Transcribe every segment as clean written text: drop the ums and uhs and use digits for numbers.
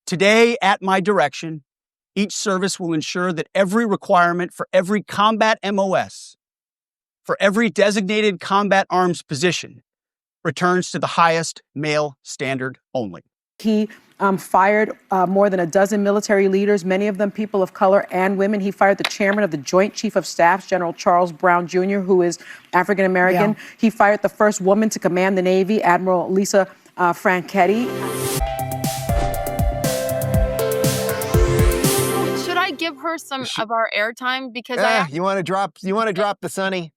Today, at my direction, each service will ensure that every requirement for every combat MOS, for every designated combat arms position, returns to the highest male standard only. He fired more than a dozen military leaders, many of them people of color and women. He fired the chairman of the Joint Chief of Staff, General Charles Brown Jr., who is African American. Yeah. He fired the first woman to command the Navy, Admiral Lisa Franchetti. Should I give her some of our airtime? Because you want to drop the Sonny?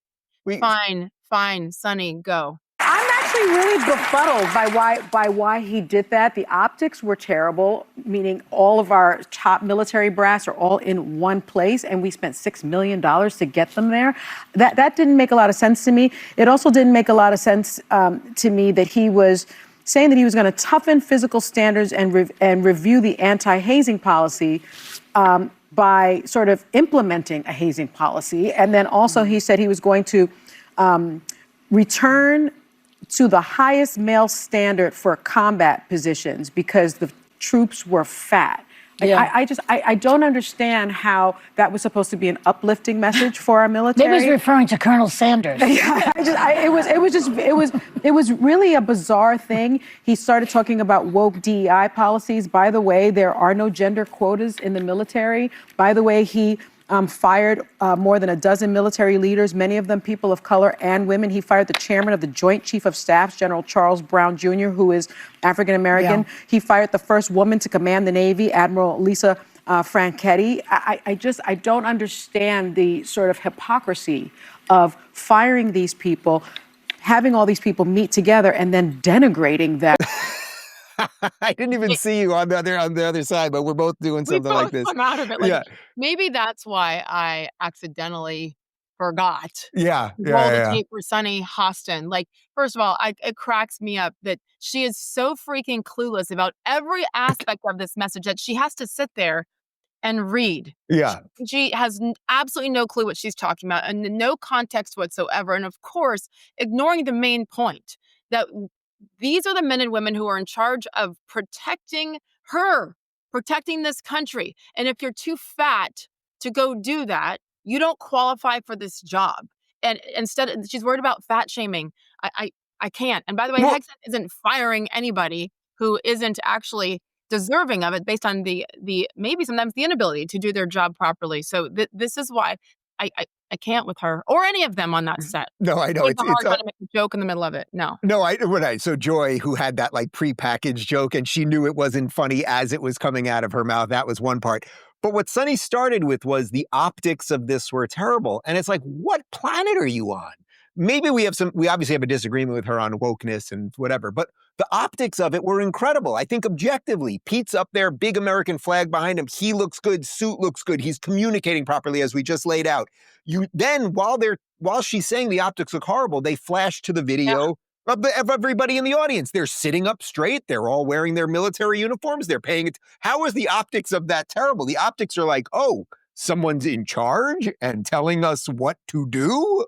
Fine, Sonny, go. I'm actually really befuddled by why he did that. The optics were terrible, meaning all of our top military brass are all in one place, and we spent $6 million to get them there. That didn't make a lot of sense to me. It also didn't make a lot of sense to me that he was saying that he was going to toughen physical standards and review the anti-hazing policy by sort of implementing a hazing policy. And then also he said he was going to return to the highest male standard for combat positions because the troops were fat. Yeah. I don't understand how that was supposed to be an uplifting message for our military. Maybe he's referring to Colonel Sanders. It was really a bizarre thing. He started talking about woke DEI policies. By the way, there are no gender quotas in the military. By the way, he fired more than a dozen military leaders, many of them people of color and women. He fired the chairman of the Joint Chief of Staff, General Charles Brown Jr., who is African American. Yeah. He fired the first woman to command the Navy, Admiral Lisa Franchetti. I don't understand the sort of hypocrisy of firing these people, having all these people meet together, and then denigrating them. I didn't even see you on the other side, but we're both doing something like this. I'm out of it. Maybe that's why I accidentally forgot. Yeah. Roll the tape for Sonny Hostin. First of all, it cracks me up that she is so freaking clueless about every aspect of this message that she has to sit there and read. Yeah. She has absolutely no clue what she's talking about and no context whatsoever. And of course, ignoring the main point that these are the men and women who are in charge of protecting this country. And if you're too fat to go do that, you don't qualify for this job. And instead, she's worried about fat shaming. I can't. And by the way, Hegseth isn't firing anybody who isn't actually deserving of it based on the maybe sometimes the inability to do their job properly. So this is why I can't with her or any of them on that set. No, I know. It's hard trying to make a joke in the middle of it. No. So Joy, who had that prepackaged joke and she knew it wasn't funny as it was coming out of her mouth. That was one part. But what Sonny started with was the optics of this were terrible. And it's like, what planet are you on? Maybe we obviously have a disagreement with her on wokeness and whatever, but the optics of it were incredible. I think objectively, Pete's up there, big American flag behind him. He looks good. Suit looks good. He's communicating properly as we just laid out. While she's saying the optics look horrible, they flash to the video of everybody in the audience. They're sitting up straight. They're all wearing their military uniforms. They're paying it. How is the optics of that terrible? The optics are like, oh, someone's in charge and telling us what to do.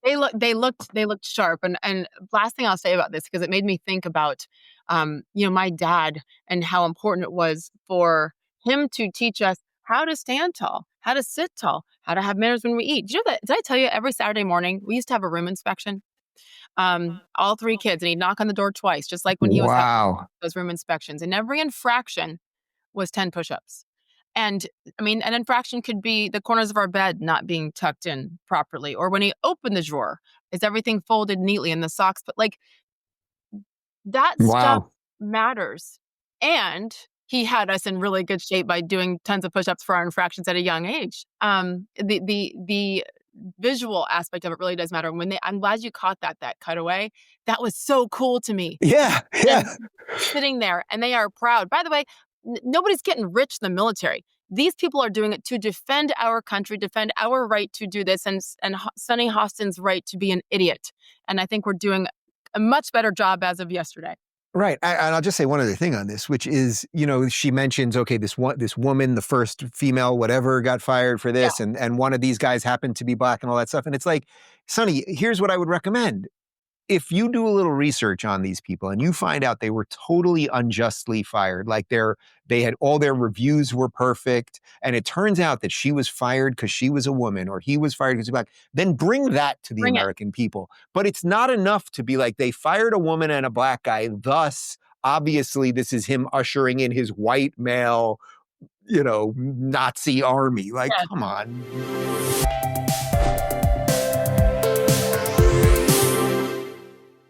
They looked sharp. And last thing I'll say about this, because it made me think about, my dad and how important it was for him to teach us how to stand tall, how to sit tall, how to have manners when we eat. Did you know that? Did I tell you every Saturday morning we used to have a room inspection? All three kids, and he'd knock on the door twice, just like when he was having those room inspections. And every infraction was 10 push-ups. And an infraction could be the corners of our bed not being tucked in properly, or when he opened the drawer, is everything folded neatly in the socks? But that stuff matters. And he had us in really good shape by doing tons of push-ups for our infractions at a young age. The visual aspect of it really does matter. I'm glad you caught that cutaway. That was so cool to me. Yeah. Sitting there, and they are proud. By the way, nobody's getting rich in the military. These people are doing it to defend our country, defend our right to do this, and Sonny Hostin's right to be an idiot. And I think we're doing a much better job as of yesterday. Right. And I'll just say one other thing on this, which is, she mentions, this woman, the first female, whatever, got fired for this. Yeah. And one of these guys happened to be black and all that stuff. And it's like, Sonny, here's what I would recommend. if you do a little research on these people and you find out they were totally unjustly fired, like they had all their reviews were perfect, and it turns out that she was fired because she was a woman or he was fired because he was black, then bring that to the Bring it. American people. But it's not enough to be like, they fired a woman and a black guy, thus, obviously, this is him ushering in his white male, Nazi army. Like, Yeah. come on.